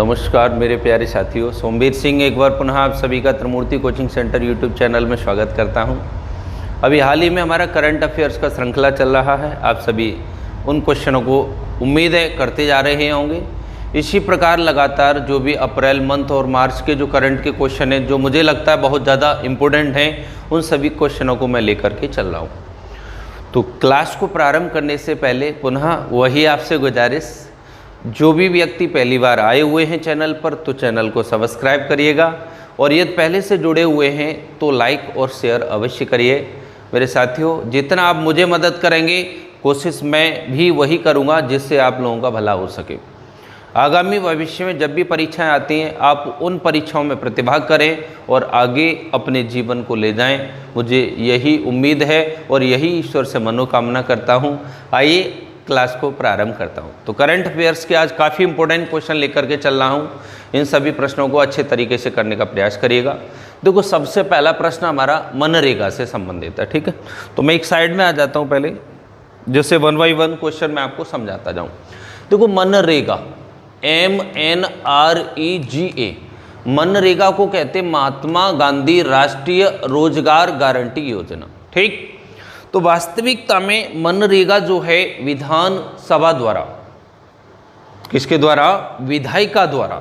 नमस्कार मेरे प्यारे साथियों, सोमवीर सिंह एक बार पुनः आप सभी का त्रिमूर्ति कोचिंग सेंटर यूट्यूब चैनल में स्वागत करता हूं। अभी हाल ही में हमारा करंट अफेयर्स का श्रृंखला चल रहा है। आप सभी उन क्वेश्चनों को उम्मीद है करते जा रहे होंगे। इसी प्रकार लगातार जो भी अप्रैल मंथ और मार्च के जो करंट के क्वेश्चन हैं, जो मुझे लगता है बहुत ज़्यादा इम्पोर्टेंट हैं, उन सभी क्वेश्चनों को मैं लेकर के चल रहा हूँ। तो क्लास को प्रारंभ करने से पहले पुनः वही आपसे गुजारिश, जो भी व्यक्ति पहली बार आए हुए हैं चैनल पर तो चैनल को सब्सक्राइब करिएगा, और यदि पहले से जुड़े हुए हैं तो लाइक और शेयर अवश्य करिए। मेरे साथियों, जितना आप मुझे मदद करेंगे कोशिश मैं भी वही करूंगा जिससे आप लोगों का भला हो सके। आगामी भविष्य में जब भी परीक्षाएं आती हैं, आप उन परीक्षाओं में प्रतिभाग करें और आगे अपने जीवन को ले जाएं। मुझे यही उम्मीद है और यही ईश्वर से मनोकामना करता हूं। आइए क्लास को प्रारंभ करता हूं। तो करंट अफेयर्स के आज काफ़ी इंपॉर्टेंट क्वेश्चन लेकर के चल रहा हूं। इन सभी प्रश्नों को अच्छे तरीके से करने का प्रयास करिएगा। देखो, सबसे पहला प्रश्न हमारा मनरेगा से संबंधित है, ठीक है। तो मैं एक साइड में आ जाता हूं पहले, जैसे वन बाई वन क्वेश्चन मैं आपको समझाता जाऊं। देखो, मनरेगा MNREGA, मनरेगा को कहते हैं महात्मा गांधी राष्ट्रीय रोजगार गारंटी योजना, ठीक। तो वास्तविकता में मनरेगा जो है विधानसभा द्वारा, किसके द्वारा? विधायिका द्वारा,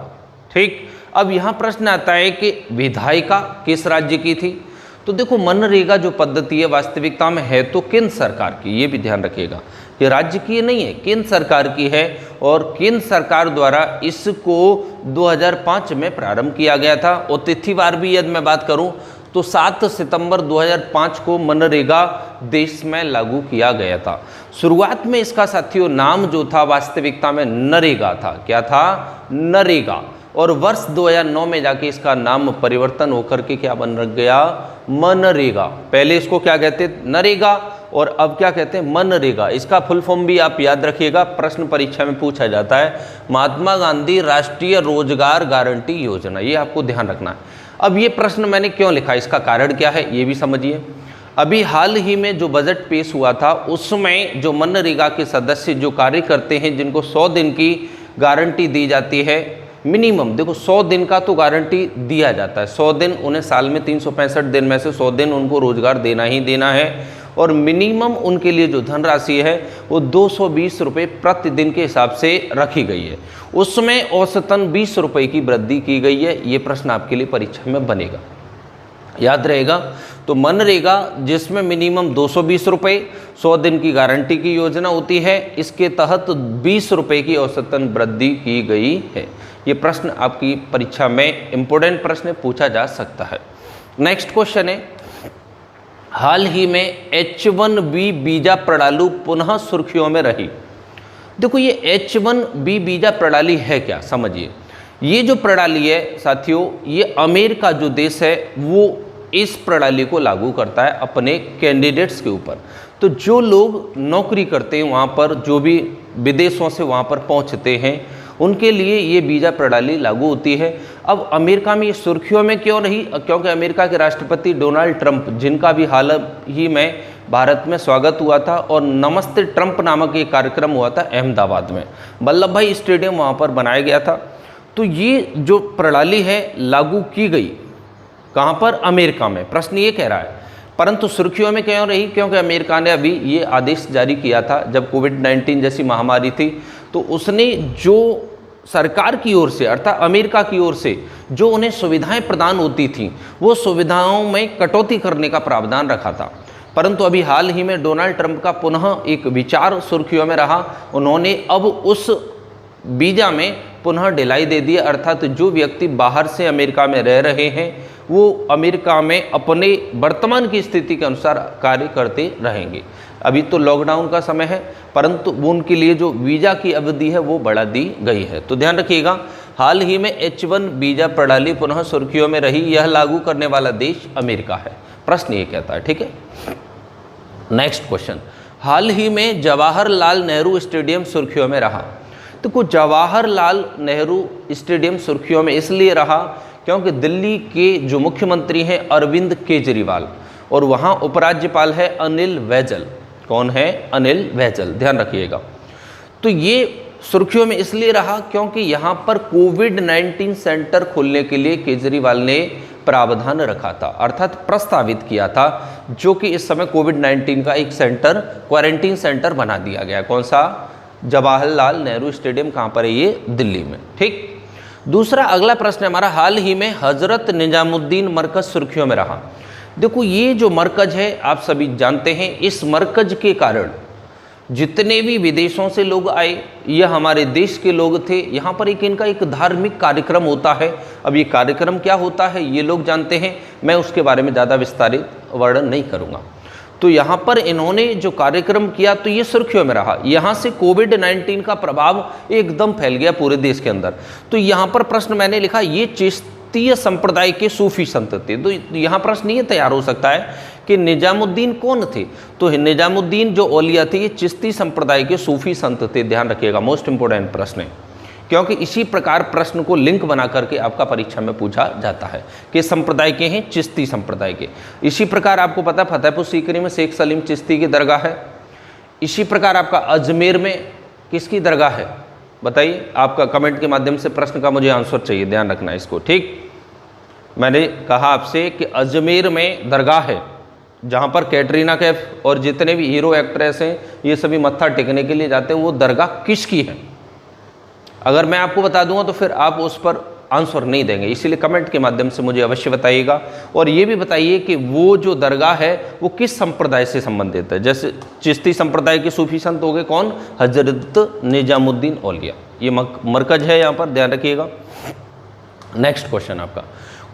ठीक। अब यहाँ प्रश्न आता है कि विधायिका किस राज्य की थी? तो देखो, मनरेगा जो पद्धति है वास्तविकता में है तो केंद्र सरकार की, ये भी ध्यान रखिएगा। ये राज्य की नहीं है, केंद्र सरकार की है, और केंद्र सरकार द्वारा इसको 2005 में प्रारंभ किया गया था। और तिथिवार भी यदि मैं बात करूं तो 7 सितंबर 2005 को मनरेगा देश में लागू किया गया था। शुरुआत में इसका साथियों नाम जो था वास्तविकता में नरेगा था। क्या था? नरेगा। और वर्ष 2009 में जाके इसका नाम परिवर्तन होकर के क्या बन गया? मनरेगा। पहले इसको क्या कहते? नरेगा, और अब क्या कहते हैं? मनरेगा। इसका फुल फॉर्म भी आप याद रखिएगा, प्रश्न परीक्षा में पूछा जाता है। महात्मा गांधी राष्ट्रीय रोजगार गारंटी योजना, ये आपको ध्यान रखना है। अब ये प्रश्न मैंने क्यों लिखा, इसका कारण क्या है ये भी समझिए। अभी हाल ही में जो बजट पेश हुआ था उसमें जो मनरेगा के सदस्य जो कार्य करते हैं, जिनको 100 दिन की गारंटी दी जाती है, मिनिमम देखो 100 दिन का तो गारंटी दिया जाता है। 100 दिन उन्हें साल में 365 दिन में से 100 दिन उनको रोजगार देना ही देना है, और मिनिमम उनके लिए जो धनराशि है वो 220 रुपये प्रतिदिन के हिसाब से रखी गई है। उसमें औसतन 20 रुपये की वृद्धि की गई है। ये प्रश्न आपके लिए परीक्षा में बनेगा, याद रहेगा। तो मनरेगा जिसमें मिनिमम 220 रुपये, 100 दिन की गारंटी की योजना होती है, इसके तहत 20 रुपये की औसतन वृद्धि की गई है। ये प्रश्न आपकी परीक्षा में इंपॉर्टेंट प्रश्न पूछा जा सकता है। नेक्स्ट क्वेश्चन है, हाल ही में H1B वीजा प्रणाली पुनः सुर्खियों में रही। देखो, ये H1B वीजा प्रणाली है क्या, समझिए। ये जो प्रणाली है साथियों, ये अमेरिका जो देश है वो इस प्रणाली को लागू करता है अपने कैंडिडेट्स के ऊपर। तो जो लोग नौकरी करते हैं वहाँ पर, जो भी विदेशों से वहाँ पर पहुँचते हैं, उनके लिए ये वीज़ा प्रणाली लागू होती है। अब अमेरिका में ये सुर्खियों में क्यों रही? क्योंकि अमेरिका के राष्ट्रपति डोनाल्ड ट्रंप, जिनका भी हाल ही में भारत में स्वागत हुआ था, और नमस्ते ट्रंप नामक एक कार्यक्रम हुआ था अहमदाबाद में, वल्लभ भाई स्टेडियम वहाँ पर बनाया गया था। तो ये जो प्रणाली है लागू की गई कहाँ पर? अमेरिका में। प्रश्न ये कह रहा है, परंतु सुर्खियों में क्यों रही? क्योंकि अमेरिका ने अभी ये आदेश जारी किया था जब कोविड-19 जैसी महामारी थी, तो उसने जो सरकार की ओर से अर्थात अमेरिका की ओर से जो उन्हें सुविधाएं प्रदान होती थीं, वो सुविधाओं में कटौती करने का प्रावधान रखा था। परंतु अभी हाल ही में डोनाल्ड ट्रंप का पुनः एक विचार सुर्खियों में रहा। उन्होंने अब उस वीज़ा में पुनः ढिलाई दे दी, अर्थात जो व्यक्ति बाहर से अमेरिका में रह रहे हैं वो अमेरिका में अपने वर्तमान की स्थिति के अनुसार कार्य करते रहेंगे। अभी तो लॉकडाउन का समय है, परंतु उनके लिए जो वीज़ा की अवधि है वो बढ़ा दी गई है। तो ध्यान रखिएगा, हाल ही में H1 वीज़ा प्रणाली पुनः सुर्खियों में रही। यह लागू करने वाला देश अमेरिका है, प्रश्न ये कहता है, ठीक है। नेक्स्ट क्वेश्चन, हाल ही में जवाहरलाल नेहरू स्टेडियम सुर्खियों में रहा। तो कुछ जवाहरलाल नेहरू स्टेडियम सुर्खियों में इसलिए रहा क्योंकि दिल्ली के जो मुख्यमंत्री हैं अरविंद केजरीवाल, और वहाँ उपराज्यपाल है अनिल बैजल। कौन है? अनिल बैजल, ध्यान रखिएगा। तो ये सुर्खियों में इसलिए रहा क्योंकि यहाँ पर कोविड-19 सेंटर खोलने के लिए केजरीवाल ने प्रावधान रखा था, अर्थात प्रस्तावित किया था, जो कि इस समय कोविड-19 का एक सेंटर, क्वारंटीन सेंटर बना दिया गया। कौन सा? जवाहरलाल नेहरू स्टेडियम। कहाँ पर है ये? दिल्ली में। ठीक। दूसरा अगला प्रश्न हमारा, हाल ही में हजरत निजामुद्दीन मरकज सुर्खियों में रहा। देखो ये जो मरकज है आप सभी जानते हैं, इस मरकज के कारण जितने भी विदेशों से लोग आए या हमारे देश के लोग थे, यहाँ पर इनका एक धार्मिक कार्यक्रम होता है। अब ये कार्यक्रम क्या होता है ये लोग जानते हैं, मैं उसके बारे में ज़्यादा विस्तारित वर्णन नहीं करूँगा। तो यहाँ पर इन्होंने जो कार्यक्रम किया तो ये सुर्खियों में रहा। यहाँ से कोविड-19 का प्रभाव एकदम फैल गया पूरे देश के अंदर। तो यहाँ पर प्रश्न मैंने लिखा, ये चिश्तीय संप्रदाय के सूफी संत थे। तो यहाँ प्रश्न ये तैयार हो सकता है कि निजामुद्दीन कौन थे? तो निजामुद्दीन जो औलिया थे ये चिश्ती संप्रदाय के सूफी संत थे। ध्यान रखिएगा, मोस्ट इंपोर्टेंट प्रश्न है, क्योंकि इसी प्रकार प्रश्न को लिंक बना करके आपका परीक्षा में पूछा जाता है कि संप्रदाय के हैं, चिश्ती संप्रदाय के। इसी प्रकार आपको पता फतेहपुर सीकरी में शेख सलीम चिश्ती की दरगाह है। इसी प्रकार आपका अजमेर में किसकी दरगाह है बताइए? आपका कमेंट के माध्यम से प्रश्न का मुझे आंसर चाहिए, ध्यान रखना इसको। ठीक, मैंने कहा आपसे कि अजमेर में दरगाह है जहाँ पर कैटरीना कैफ और जितने भी हीरो एक्ट्रेस हैं ये सभी मत्था टेकने के लिए जाते हैं। वो दरगाह किसकी है? अगर मैं आपको बता दूंगा तो फिर आप उस पर आंसर नहीं देंगे, इसीलिए कमेंट के माध्यम से मुझे अवश्य बताइएगा। और ये भी बताइए कि वो जो दरगाह है वो किस संप्रदाय से संबंधित है। जैसे चिश्ती संप्रदाय के सूफी संत हो गए कौन? हजरत निजामुद्दीन औलिया। ये मरकज है यहाँ पर, ध्यान रखिएगा। नेक्स्ट क्वेश्चन आपका,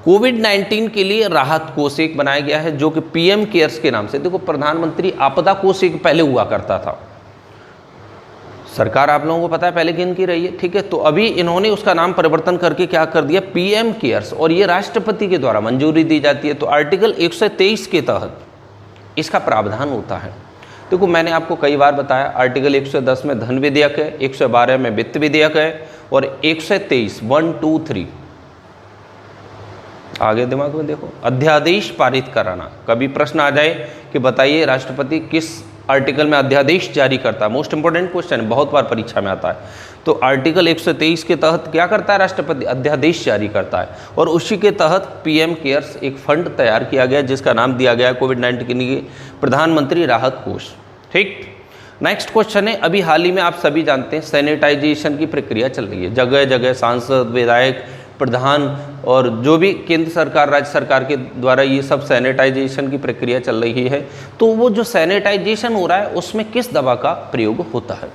कोविड-19 के लिए राहत कोष एक बनाया गया है जो कि पीएम केयर्स के नाम से। देखो प्रधानमंत्री आपदा कोष एक पहले हुआ करता था, सरकार आप लोगों को पता है पहले किन की रही है, ठीक है। तो अभी इन्होंने उसका नाम परिवर्तन करके क्या कर दिया? पीएम केयर्स, और ये राष्ट्रपति के द्वारा मंजूरी दी जाती है। तो आर्टिकल 123 के तहत इसका प्रावधान होता है। देखो मैंने आपको कई बार बताया, आर्टिकल 110 में धन विधेयक है, 112 में वित्त विधेयक है, और 123 1, 2, 3 आगे दिमाग में देखो, अध्यादेश पारित कराना। कभी प्रश्न आ जाए कि बताइए राष्ट्रपति किस आर्टिकल में अध्यादेश जारी करता है, मोस्ट इंपोर्टेंट क्वेश्चन है, बहुत बार परीक्षा में आता है। तो आर्टिकल 123 के तहत क्या करता है राष्ट्रपति? अध्यादेश जारी करता है, और उसी के तहत पीएम केयर्स एक फंड तैयार किया गया जिसका नाम दिया गया है कोविड-19 के लिए प्रधानमंत्री राहत कोष। ठीक, नेक्स्ट क्वेश्चन है, अभी हाल ही में आप सभी जानते हैं सैनिटाइजेशन की प्रक्रिया चल रही है। जगह जगह सांसद, विधायक, प्रधान और जो भी केंद्र सरकार, राज्य सरकार के द्वारा ये सब सैनिटाइजेशन की प्रक्रिया चल रही है। तो वो जो सैनिटाइजेशन हो रहा है उसमें किस दवा का प्रयोग होता है?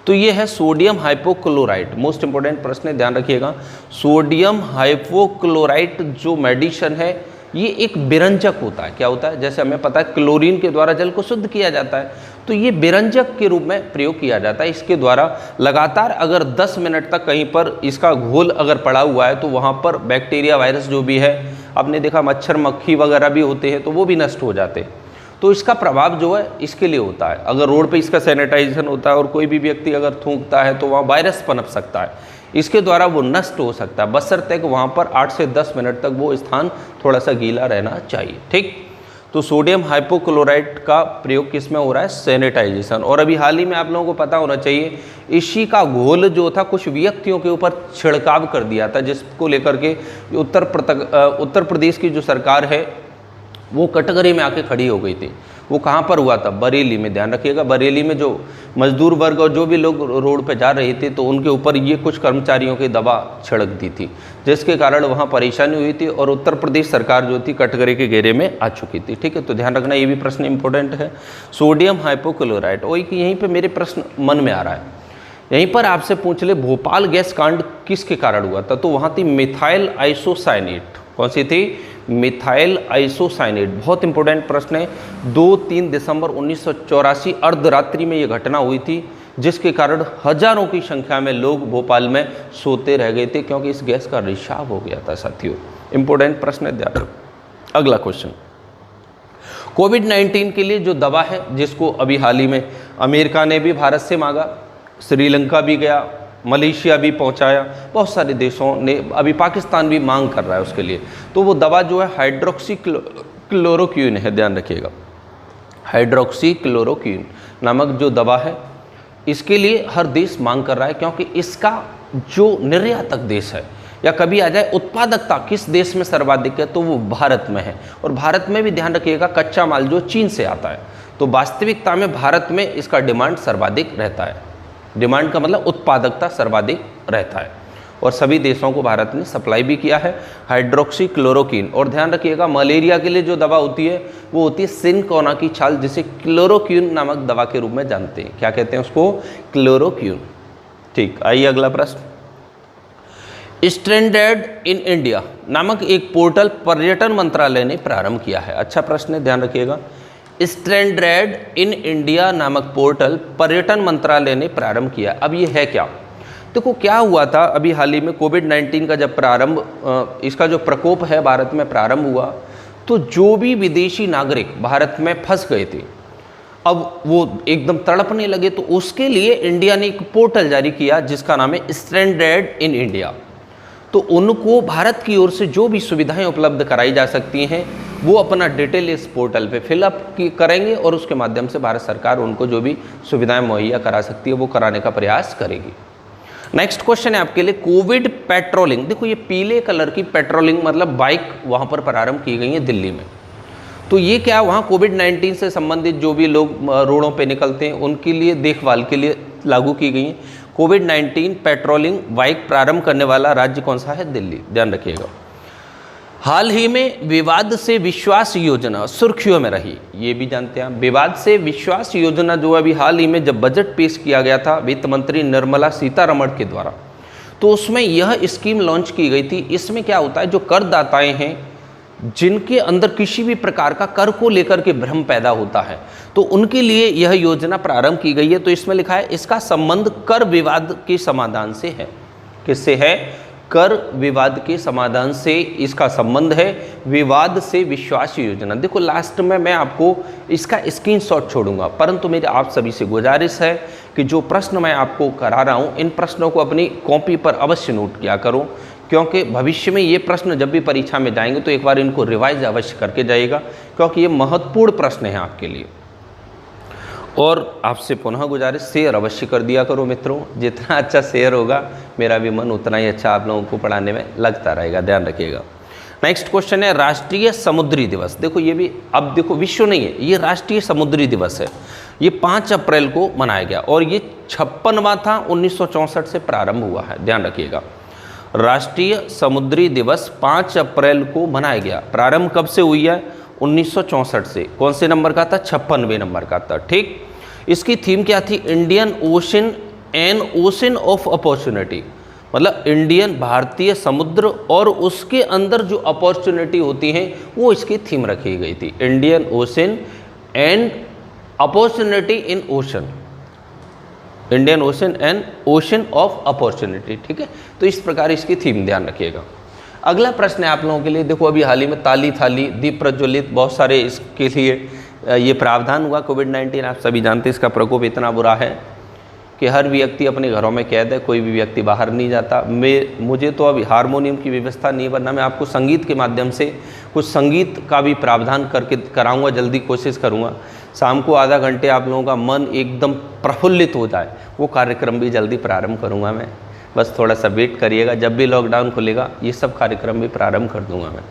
तो ये है सोडियम हाइपोक्लोराइट। मोस्ट इंपोर्टेंट प्रश्न है, ध्यान रखिएगा। सोडियम हाइपोक्लोराइट जो मेडिसिन है ये एक विरंजक होता है। क्या होता है? जैसे हमें पता है क्लोरीन के द्वारा जल को शुद्ध किया जाता है, तो ये विरंजक के रूप में प्रयोग किया जाता है। इसके द्वारा लगातार अगर 10 मिनट तक कहीं पर इसका घोल अगर पड़ा हुआ है तो वहाँ पर बैक्टीरिया, वायरस जो भी है, आपने देखा मच्छर, मक्खी वगैरह भी होते हैं तो वो भी नष्ट हो जाते हैं। तो इसका प्रभाव जो है इसके लिए होता है। अगर रोड पे इसका सैनिटाइजेशन होता है और कोई भी व्यक्ति अगर थूकता है तो वहाँ वायरस पनप सकता है, इसके द्वारा वो नष्ट हो सकता है, बशर्ते कि वहाँ पर 8 से 10 मिनट तक वो स्थान थोड़ा सा गीला रहना चाहिए। ठीक, तो सोडियम हाइपोक्लोराइट का प्रयोग किस में हो रहा है? सैनिटाइजेशन। और अभी हाल ही में आप लोगों को पता होना चाहिए इसी का घोल जो था कुछ व्यक्तियों के ऊपर छिड़काव कर दिया था, जिसको लेकर के उत्तर प्रदेश की जो सरकार है वो कटघरे में आके खड़ी हो गई थी। वो कहाँ पर हुआ था? बरेली में। ध्यान रखिएगा, बरेली में जो मजदूर वर्ग और जो भी लोग रोड पे जा रहे थे तो उनके ऊपर ये कुछ कर्मचारियों की दवा छिड़क दी थी, जिसके कारण वहाँ परेशानी हुई थी और उत्तर प्रदेश सरकार जो थी कटघरे के घेरे में आ चुकी थी। ठीक है, तो ध्यान रखना, ये भी प्रश्न इंपॉर्टेंट है। सोडियम हाइपोक्लोराइट, वही कि यहीं पर मेरे प्रश्न मन में आ रहा है, यहीं पर आपसे पूछ ले भोपाल गैस कांड किसके कारण हुआ था? तो वहाँ थी मिथाइल आइसोसाइनेट। कौन सी थी? Methyl isocyanate. बहुत इंपॉर्टेंट प्रश्न है। 2-3 दिसंबर 1984 अर्धरात्रि में ये घटना हुई थी, जिसके कारण हजारों की संख्या में लोग भोपाल में सोते रह गए थे क्योंकि इस गैस का रिसाव हो गया था साथियों। इंपॉर्टेंट प्रश्न है, ध्यान रखो। अगला क्वेश्चन, कोविड-19 के लिए जो दवा है जिसको अभी हाल ही में अमेरिका ने भी भारत से मांगा, श्रीलंका भी गया, मलेशिया भी पहुंचाया, बहुत सारे देशों ने, अभी पाकिस्तान भी मांग कर रहा है उसके लिए। तो वो दवा जो है हाइड्रोक्सी क्लोरोक्विन है, ध्यान रखिएगा। हाइड्रोक्सी क्लोरोक्विन नामक जो दवा है इसके लिए हर देश मांग कर रहा है, क्योंकि इसका जो निर्यातक देश है, या कभी आ जाए उत्पादकता किस देश में सर्वाधिक है, तो वो भारत में है। और भारत में भी ध्यान रखिएगा कच्चा माल जो चीन से आता है, तो वास्तविकता में भारत में इसका डिमांड सर्वाधिक रहता है। डिमांड का मतलब उत्पादकता सर्वाधिक रहता है, और सभी देशों को भारत ने सप्लाई भी किया है हाइड्रोक्सी क्लोरोक्विन। और ध्यान रखिएगा मलेरिया के लिए जो दवा होती है वो होती है सिनकोना की छाल, जिसे क्लोरोक्विन नामक दवा के रूप में जानते हैं। क्या कहते हैं उसको? क्लोरोक्विन। ठीक, आइए अगला प्रश्न। स्ट्रैंडेड इन इंडिया नामक एक पोर्टल पर्यटन मंत्रालय ने प्रारंभ किया है। अच्छा प्रश्न है, ध्यान रखिएगा। स्ट्रैंडेड इन इंडिया नामक पोर्टल पर्यटन मंत्रालय ने प्रारंभ किया। अब ये है क्या? देखो क्या हुआ था, अभी हाल ही में कोविड-19 का जब प्रारंभ, इसका जो प्रकोप है भारत में प्रारंभ हुआ, तो जो भी विदेशी नागरिक भारत में फंस गए थे, अब वो एकदम तड़पने लगे, तो उसके लिए इंडिया ने एक पोर्टल जारी किया जिसका नाम है स्ट्रैंडेड इन इंडिया। तो उनको भारत की ओर से जो भी सुविधाएं उपलब्ध कराई जा सकती हैं वो अपना डिटेल इस पोर्टल पे फिलअप करेंगे, और उसके माध्यम से भारत सरकार उनको जो भी सुविधाएं मुहैया करा सकती है वो कराने का प्रयास करेगी। नेक्स्ट क्वेश्चन है आपके लिए, कोविड पेट्रोलिंग। देखो ये पीले कलर की पेट्रोलिंग मतलब बाइक वहाँ पर प्रारंभ की गई है दिल्ली में। तो ये क्या, वहाँ कोविड-19 से संबंधित जो भी लोग रोडों पे निकलते हैं उनके लिए देखभाल के लिए लागू की गई है। कोविड-19 पेट्रोलिंग बाइक प्रारंभ करने वाला राज्य कौन सा है? दिल्ली। ध्यान रखिएगा। हाल ही में विवाद से विश्वास योजना सुर्खियों में रही, ये भी जानते हैं। विवाद से विश्वास योजना जो अभी हाल ही में जब बजट पेश किया गया था वित्त मंत्री निर्मला सीतारमण के द्वारा, तो उसमें यह स्कीम लॉन्च की गई थी। इसमें क्या होता है, जो करदाताएं हैं जिनके अंदर किसी भी प्रकार का कर को लेकर के भ्रम पैदा होता है, तो उनके लिए यह योजना प्रारंभ की गई है। तो इसमें लिखा है इसका संबंध कर विवाद के समाधान से है। किससे है? कर विवाद के समाधान से इसका संबंध है। विवाद से विश्वास योजना। देखो लास्ट में मैं आपको इसका स्क्रीनशॉट छोड़ूंगा, परंतु मेरी आप सभी से गुजारिश है कि जो प्रश्न मैं आपको करा रहा हूँ इन प्रश्नों को अपनी कॉपी पर अवश्य नोट किया करो, क्योंकि भविष्य में ये प्रश्न जब भी परीक्षा में जाएंगे तो एक बार इनको रिवाइज अवश्य करके जाइएगा, क्योंकि ये महत्वपूर्ण प्रश्न है आपके लिए। और आपसे पुनः गुजारिश, शेयर अवश्य कर दिया करो मित्रों। जितना अच्छा शेयर होगा मेरा भी मन उतना ही अच्छा आप लोगों को पढ़ाने में लगता रहेगा, ध्यान रखिएगा। नेक्स्ट क्वेश्चन है राष्ट्रीय समुद्री दिवस। देखो ये भी, अब देखो विश्व नहीं है, ये राष्ट्रीय समुद्री दिवस है। ये 5 अप्रैल को मनाया गया और ये 56वां था, 1964 से प्रारंभ हुआ है। ध्यान रखिएगा, राष्ट्रीय समुद्री दिवस 5 अप्रैल को मनाया गया। प्रारंभ कब से हुई है? 1964 से। कौन से नंबर का था? 56वें नंबर का था। ठीक, इसकी थीम क्या थी? Indian ocean N ocean of opportunity, मतलब इंडियन भारतीय समुद्र और उसके अंदर जो अपॉर्चुनिटी होती हैं वो इसकी थीम रखी गई थी। Indian ocean and opportunity in ocean, Indian ocean and ocean of opportunity. ठीक है, तो इस प्रकार इसकी थीम ध्यान रखिएगा। अगला प्रश्न है आप लोगों के लिए। देखो अभी हाल ही में ताली थाली दीप प्रज्वलित बहुत सारे इसके लिए ये प्रावधान हुआ। कोविड-19 आप सभी जानते हैं इसका प्रकोप इतना बुरा है कि हर व्यक्ति अपने घरों में कैद है, कोई भी व्यक्ति बाहर नहीं जाता। मुझे तो अभी हारमोनियम की व्यवस्था नहीं, वरना मैं आपको संगीत के माध्यम से कुछ संगीत का भी प्रावधान करके कराऊंगा, जल्दी कोशिश करूंगा। शाम को आधा घंटे आप लोगों का मन एकदम प्रफुल्लित हो जाए वो कार्यक्रम भी जल्दी प्रारंभ करूंगा मैं। बस थोड़ा सा वेट करिएगा, जब भी लॉकडाउन खुलेगा ये सब कार्यक्रम भी प्रारंभ कर दूंगा मैं।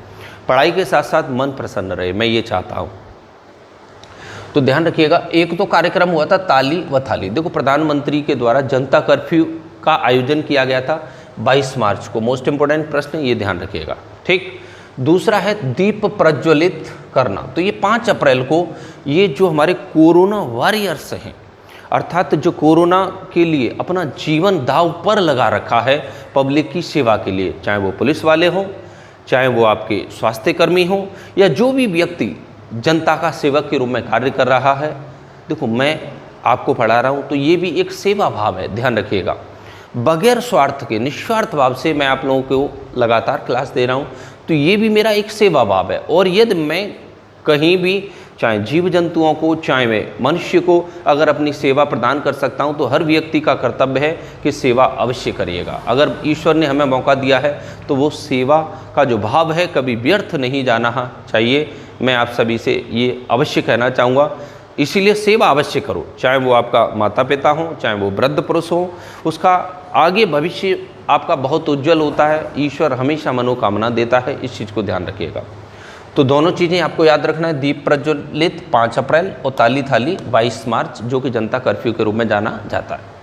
पढ़ाई के साथ साथ मन प्रसन्न रहे, मैं ये चाहता हूँ। तो ध्यान रखिएगा, एक तो कार्यक्रम हुआ था ताली व थाली। देखो प्रधानमंत्री के द्वारा जनता कर्फ्यू का आयोजन किया गया था 22 मार्च को। मोस्ट इंपोर्टेंट प्रश्न ये ध्यान रखिएगा। ठीक, दूसरा है दीप प्रज्वलित करना। तो ये 5 अप्रैल को ये जो हमारे कोरोना वॉरियर्स हैं, अर्थात जो कोरोना के लिए अपना जीवन दांव पर लगा रखा है पब्लिक की सेवा के लिए, चाहे वो पुलिस वाले हों, चाहे वो आपके स्वास्थ्य कर्मी हों, या जो भी व्यक्ति जनता का सेवक के रूप में कार्य कर रहा है। देखो मैं आपको पढ़ा रहा हूँ तो ये भी एक सेवा भाव है, ध्यान रखिएगा। बगैर स्वार्थ के निस्वार्थ भाव से मैं आप लोगों को लगातार क्लास दे रहा हूँ, तो ये भी मेरा एक सेवा भाव है। और यदि मैं कहीं भी चाहे जीव जंतुओं को चाहे मैं मनुष्य को अगर अपनी सेवा प्रदान कर सकता हूं, तो हर व्यक्ति का कर्तव्य है कि सेवा अवश्य करिएगा। अगर ईश्वर ने हमें मौका दिया है तो वो सेवा का जो भाव है कभी व्यर्थ नहीं जाना चाहिए। मैं आप सभी से ये अवश्य कहना चाहूँगा। इसीलिए सेवा अवश्य करो, चाहे वो आपका माता पिता हो, चाहे वो वृद्ध पुरुष हो, उसका आगे भविष्य आपका बहुत उज्जवल होता है। ईश्वर हमेशा मनोकामना देता है, इस चीज़ को ध्यान रखिएगा। तो दोनों चीज़ें आपको याद रखना है, दीप प्रज्वलित 5 अप्रैल और ताली थाली 22 मार्च, जो कि जनता कर्फ्यू के रूप में जाना जाता है।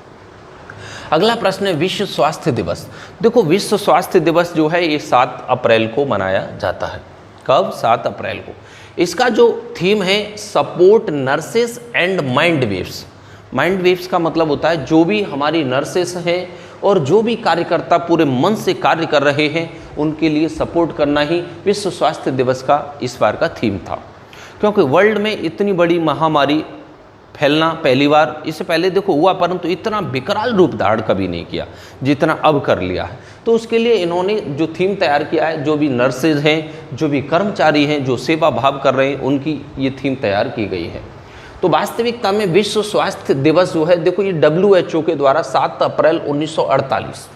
अगला प्रश्न है विश्व स्वास्थ्य दिवस। देखो, विश्व स्वास्थ्य दिवस जो है ये 7 अप्रैल को मनाया जाता है। कब? 7 अप्रैल को। इसका जो थीम है support nurses and mind waves. Mind waves का मतलब होता है जो भी हमारी नर्सेस हैं और जो भी कार्यकर्ता पूरे मन से कार्य कर रहे हैं उनके लिए सपोर्ट करना ही विश्व स्वास्थ्य दिवस का इस बार का थीम था। क्योंकि वर्ल्ड में इतनी बड़ी महामारी फैलना पहली बार, इससे पहले देखो हुआ, परंतु इतना विकराल रूप धारण कभी नहीं किया जितना अब कर लिया है। तो उसके लिए इन्होंने जो थीम तैयार किया है, जो भी नर्सेज हैं, जो भी कर्मचारी हैं, जो सेवा भाव कर रहे हैं, उनकी ये थीम तैयार की गई है। तो वास्तविकता में विश्व स्वास्थ्य दिवस जो है, देखो ये WHO के द्वारा 7 अप्रैल 1948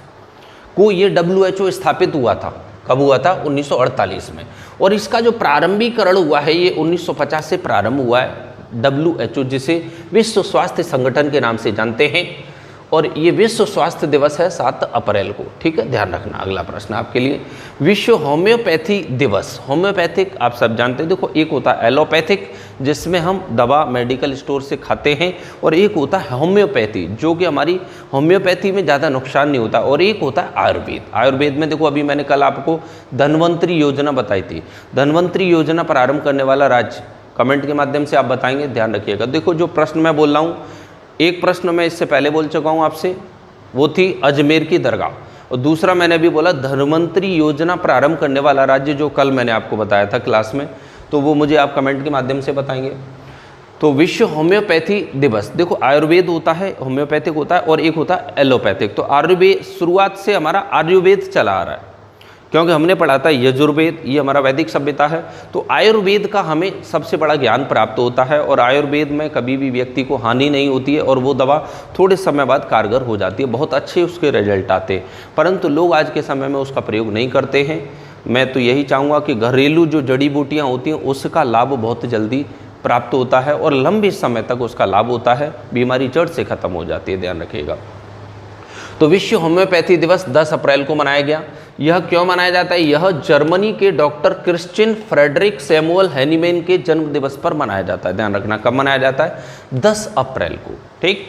को ये WHO स्थापित हुआ था। कब हुआ था? 1948 में। और इसका जो प्रारंभीकरण हुआ है ये 1950 से प्रारंभ हुआ है। WHO जिसे विश्व स्वास्थ्य संगठन के नाम से जानते हैं, और ये विश्व स्वास्थ्य दिवस है 7 अप्रैल को। ठीक है, ध्यान रखना। अगला प्रश्न आपके लिए, विश्व होम्योपैथी दिवस। होम्योपैथिक आप सब जानते हैं, देखो एक होता है एलोपैथिक जिसमें हम दवा मेडिकल स्टोर से खाते हैं, और एक होता है होम्योपैथी जो कि हमारी होम्योपैथी में ज़्यादा नुकसान नहीं होता, और एक होता है आयुर्वेद। आयुर्वेद में देखो अभी मैंने कल आपको धन्वंतरी योजना बताई थी। धन्वंतरी योजना प्रारंभ करने वाला राज्य कमेंट के माध्यम से आप बताएंगे, ध्यान रखिएगा। देखो जो प्रश्न मैं बोल रहा हूँ, एक प्रश्न मैं इससे पहले बोल चुका हूँ आपसे, वो थी अजमेर की दरगाह, और दूसरा मैंने अभी बोला धन्वंतरी योजना प्रारंभ करने वाला राज्य, जो कल मैंने आपको बताया था क्लास में, तो वो मुझे आप कमेंट के माध्यम से बताएंगे। तो विश्व होम्योपैथी दिवस, देखो आयुर्वेद होता है, होम्योपैथिक होता है, और एक होता है एलोपैथिक। तो आयुर्वेद शुरुआत से हमारा आयुर्वेद चला आ रहा है, क्योंकि हमने पढ़ा था यजुर्वेद, ये हमारा वैदिक सभ्यता है। तो आयुर्वेद का हमें सबसे बड़ा ज्ञान प्राप्त होता है, और आयुर्वेद में कभी भी व्यक्ति को हानि नहीं होती है, और वो दवा थोड़े समय बाद कारगर हो जाती है, बहुत अच्छे उसके रिजल्ट आते हैं। परंतु लोग आज के समय में उसका प्रयोग नहीं करते हैं। मैं तो यही चाहूँगा कि घरेलू जो जड़ी बूटियाँ होती हैं उसका लाभ बहुत जल्दी प्राप्त होता है, और लंबे समय तक उसका लाभ होता है, बीमारी जड़ से खत्म हो जाती है, ध्यान रखिएगा। तो विश्व होम्योपैथी दिवस 10 अप्रैल को मनाया गया। यह क्यों मनाया जाता है? यह जर्मनी के doctor Christian Friedrich Samuel Hahnemann के जन्म दिवस पर मनाया जाता है। ध्यान रखना, कब मनाया जाता है? 10 अप्रैल को। ठीक,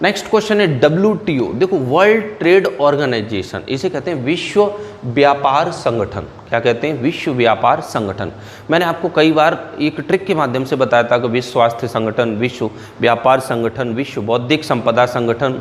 नेक्स्ट क्वेश्चन है WTO। देखो वर्ल्ड ट्रेड ऑर्गेनाइजेशन, इसे कहते हैं विश्व व्यापार संगठन। क्या कहते हैं? विश्व व्यापार संगठन। मैंने आपको कई बार एक ट्रिक के माध्यम से बताया था कि विश्व स्वास्थ्य संगठन, विश्व व्यापार संगठन, विश्व बौद्धिक संपदा संगठन,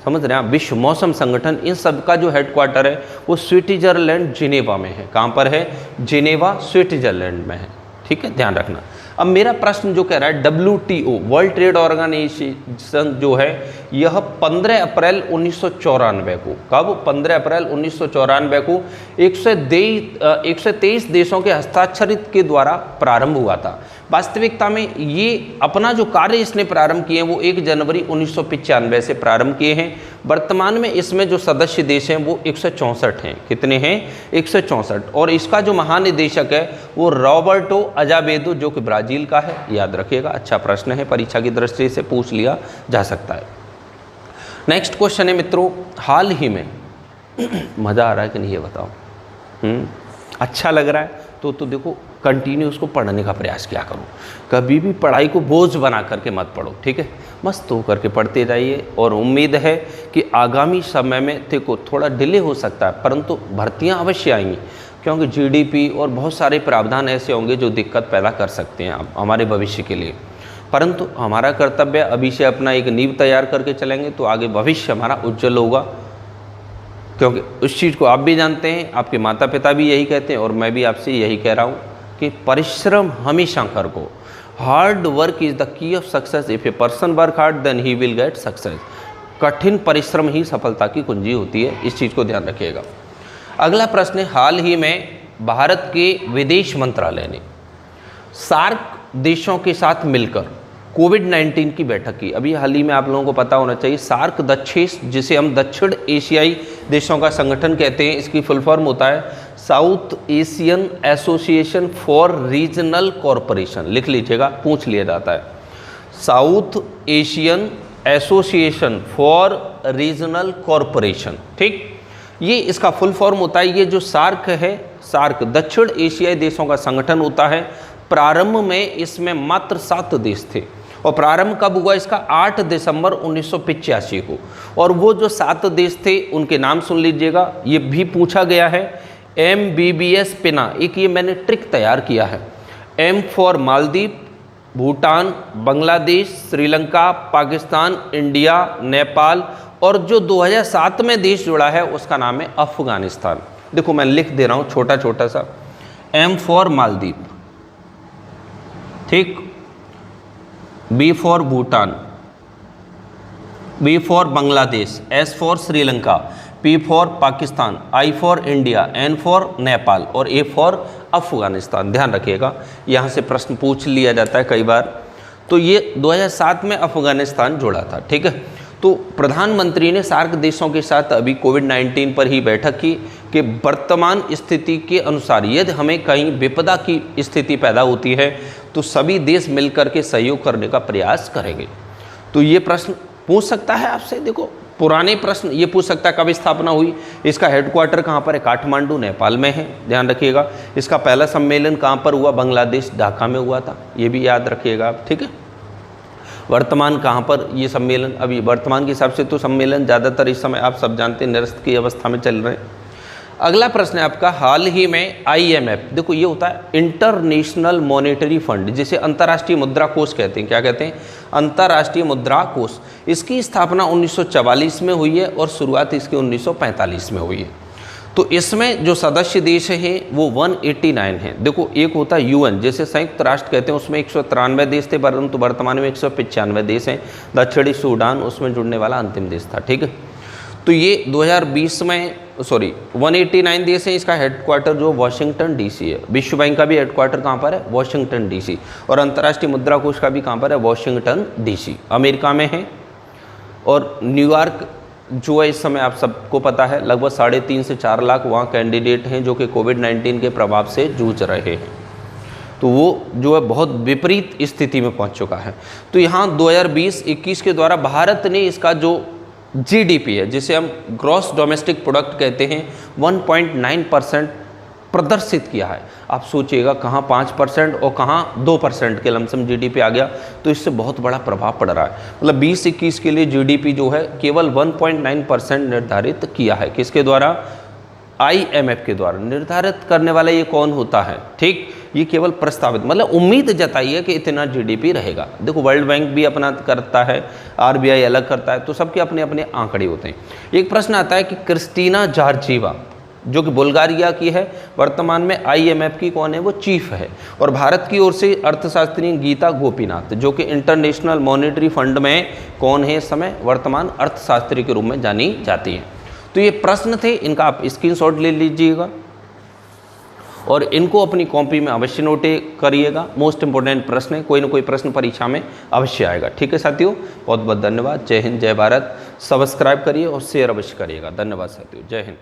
समझ रहे हैं आप, विश्व मौसम संगठन, इन सब का जो हेडक्वार्टर है वो स्विट्जरलैंड जिनेवा में है। कहाँ पर है? जिनेवा स्विट्जरलैंड में है। ठीक है, ध्यान रखना। अब मेरा प्रश्न जो कह रहा है WTO वर्ल्ड ट्रेड ऑर्गेनाइजेशन जो है, यह 15 अप्रैल 1994 को, कब? 15 अप्रैल 1994 को 123 देशों के हस्ताक्षरित के द्वारा प्रारंभ हुआ था। वास्तविकता में ये अपना जो कार्य इसने प्रारंभ किए हैं वो 1 जनवरी 1995 से प्रारंभ किए हैं। वर्तमान में इसमें जो सदस्य देश हैं वो 164 हैं। कितने हैं? 164। और इसका जो महानिदेशक है वो रॉबर्टो अजावेदो, जो कि ब्राज़ील का है, याद रखिएगा। अच्छा प्रश्न है, परीक्षा की दृष्टि से पूछ लिया जा सकता है। नेक्स्ट क्वेश्चन है मित्रों, हाल ही में मज़ा आ रहा है कि नहीं ये बताओ? अच्छा लग रहा है तो देखो कंटिन्यू उसको पढ़ने का प्रयास किया करो। कभी भी पढ़ाई को बोझ बना करके मत पढ़ो, ठीक है? मस्त हो करके पढ़ते जाइए, और उम्मीद है कि आगामी समय में देखो थोड़ा डिले हो सकता है, परंतु भर्तियां अवश्य आएंगी, क्योंकि GDP और बहुत सारे प्रावधान ऐसे होंगे जो दिक्कत पैदा कर सकते हैं हमारे भविष्य के लिए। परंतु हमारा कर्तव्य अभी से अपना एक नींव तैयार करके चलेंगे तो आगे भविष्य हमारा उज्जवल होगा। क्योंकि उस चीज़ को आप भी जानते हैं, आपके माता पिता भी यही कहते हैं, और मैं भी आपसे यही कह रहा हूँ कि परिश्रम हमेशा करो। Hard work is the key of success. If a person work hard then he will get success. कठिन परिश्रम ही सफलता की कुंजी होती है, इस चीज़ को ध्यान रखिएगा। अगला प्रश्न है, हाल ही में भारत के विदेश मंत्रालय ने सार्क देशों के साथ मिलकर कोविड-19 की बैठक की। अभी हाल ही में आप लोगों को पता होना चाहिए, सार्क दक्षेश, जिसे हम दक्षिण एशियाई देशों का संगठन कहते हैं, इसकी फुल फॉर्म होता है south Asian association for regional corporation. लिख लीजिएगा, पूछ लिया जाता है। South Asian association for regional corporation. ठीक, ये इसका फुल फॉर्म होता है। ये जो सार्क है, सार्क दक्षिण एशियाई देशों का संगठन होता है। प्रारंभ में इसमें मात्र 7 देश थे और प्रारंभ कब हुआ इसका? 8 दिसंबर 1985 को। और वो जो 7 देश थे उनके नाम सुन लीजिएगा, ये भी पूछा गया है। MBBS पिना, एक ये मैंने ट्रिक तैयार किया है। M for Maldives, Bhutan, Bangladesh, Sri Lanka, Pakistan, India, Nepal, और जो 2007 में देश जुड़ा है उसका नाम है अफगानिस्तान। देखो मैं लिख दे रहा हूँ छोटा छोटा सा। M फॉर मालदीव, ठीक, B for Bhutan, B for Bangladesh, S for Sri Lanka, P for Pakistan, I for India, N for Nepal और A फॉर अफगानिस्तान। ध्यान रखिएगा, यहाँ से प्रश्न पूछ लिया जाता है कई बार। तो ये 2007 में अफगानिस्तान जुड़ा था। ठीक है, तो प्रधानमंत्री ने सार्क देशों के साथ अभी कोविड-19 पर ही बैठक की कि वर्तमान स्थिति के अनुसार यदि हमें कहीं विपदा की स्थिति पैदा होती है तो सभी देश मिलकर के सहयोग करने का प्रयास करेंगे। तो ये प्रश्न पूछ सकता है आपसे। देखो पुराने प्रश्न ये पूछ सकता है कब स्थापना हुई, इसका हेडक्वार्टर कहाँ पर है? काठमांडू, नेपाल में है। ध्यान रखिएगा। इसका पहला सम्मेलन कहाँ पर हुआ? बांग्लादेश, ढाका में हुआ था। ये भी याद रखिएगा आप। ठीक है, वर्तमान कहाँ पर ये सम्मेलन? अभी वर्तमान के हिसाब से तो सम्मेलन ज़्यादातर इस समय आप सब जानते हैं निरस्त की अवस्था में चल रहे हैं। अगला प्रश्न है आपका, हाल ही में IMF, देखो ये होता है इंटरनेशनल मॉनेटरी फंड, जिसे अंतर्राष्ट्रीय मुद्रा कोष कहते हैं। क्या कहते हैं? अंतर्राष्ट्रीय मुद्रा कोष। इसकी स्थापना 1944 में हुई है और शुरुआत इसकी 1945 में हुई है। तो इसमें जो सदस्य देश हैं वो 189 हैं। देखो एक होता है UN, जैसे संयुक्त राष्ट्र कहते हैं, उसमें 193 देश थे, परंतु वर्तमान में 195 देश हैं। दक्षिणी सूडान उसमें जुड़ने वाला अंतिम देश था। ठीक है, तो ये 2020 में 189 देश हैं। इसका हेडक्वार्टर जो वाशिंगटन DC है। विश्व बैंक का भी हेडक्वार्टर कहाँ पर है? Washington DC। और अंतर्राष्ट्रीय मुद्रा कोष का भी कहाँ पर है? वाशिंगटन DC, अमेरिका में है। और न्यूयॉर्क जो है इस समय आप सबको पता है लगभग 3.5 से 4 लाख वहाँ कैंडिडेट हैं जो कि कोविड-19 के प्रभाव से जूझ रहे हैं। तो वो जो है बहुत विपरीत स्थिति में पहुँच चुका है। तो यहाँ 2020-21 के द्वारा भारत ने इसका जो GDP है, जिसे हम ग्रॉस डोमेस्टिक प्रोडक्ट कहते हैं, 1.9% प्रदर्शित किया है। आप सोचिएगा कहाँ 5% और कहाँ 2% के लमसम GDP आ गया। तो इससे बहुत बड़ा प्रभाव पड़ रहा है। मतलब 20-21 के लिए GDP जो है केवल 1.9% निर्धारित किया है। किसके द्वारा? IMF के द्वारा। निर्धारित करने वाला ये कौन होता है? ठीक, ये केवल प्रस्तावित, मतलब उम्मीद जताई है कि इतना GDP रहेगा। देखो वर्ल्ड बैंक भी अपना करता है, RBI अलग करता है, तो सबके अपने अपने आंकड़े होते हैं। एक प्रश्न आता है कि क्रिस्टीना जॉर्जिवा जो कि बुल्गारिया की है, वर्तमान में IMF की कौन है? वो चीफ है। और भारत की ओर से अर्थशास्त्री गीता गोपीनाथ जो कि इंटरनेशनल मॉनेटरी फंड में कौन है इस समय? वर्तमान अर्थशास्त्री के रूप में जानी जाती है। तो ये प्रश्न थे, इनका आप स्क्रीनशॉट ले लीजिएगा और इनको अपनी कॉपी में अवश्य नोट करिएगा। मोस्ट इंपोर्टेंट प्रश्न है, कोई ना कोई प्रश्न परीक्षा में अवश्य आएगा। ठीक है साथियों, बहुत बहुत धन्यवाद। जय हिंद, जय भारत। सब्सक्राइब करिए और शेयर अवश्य करिएगा। धन्यवाद साथियों, जय हिंद।